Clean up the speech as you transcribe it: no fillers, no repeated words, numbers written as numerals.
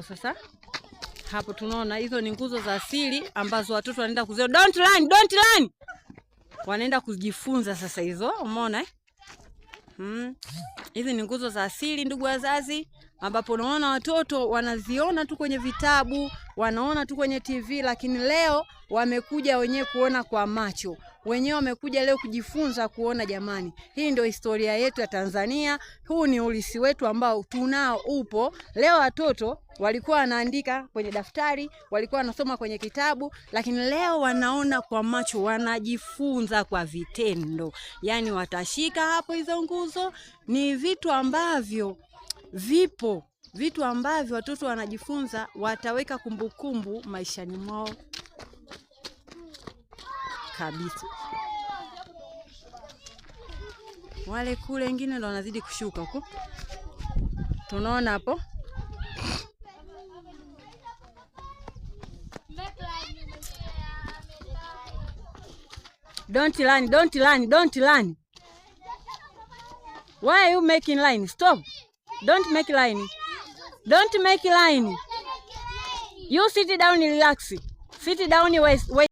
Sasa hapo tunaona hizo ni nguzo za asili ambazo watoto wanaenda kuzio. Don't run, don't run. Wanaenda kujifunza sasa hizo, umeona eh? Hizi ni nguzo za asili ndugu wazazi, ambapo unaona watoto wanaziona tu kwenye vitabu, wanaona tu kwenye TV, lakini leo wamekuja wenyewe kuona kwa macho. Wenyewe wamekuja leo kujifunza kuona. Jamani, hii ndio historia yetu ya Tanzania. Huu ni ulisi wetu ambao tunao upo. Leo watoto walikuwa wanaandika kwenye daftari, walikuwa wanasoma kwenye kitabu, lakini leo wanaona kwa macho, wanajifunza kwa vitendo. Yaani watashika hapo hizo nguzo, ni vitu ambavyo vipo, vitu ambavyo watoto wanajifunza, wataweka kumbukumbu maishani mwao kabisa. Wale kule wengine ndo wanazidi kushuka huko. Tunaona hapo. Don't run, don't run, don't run. Why are you making line? Stop. Don't make line. Don't make line. You sit down, relax. Sit down, wait.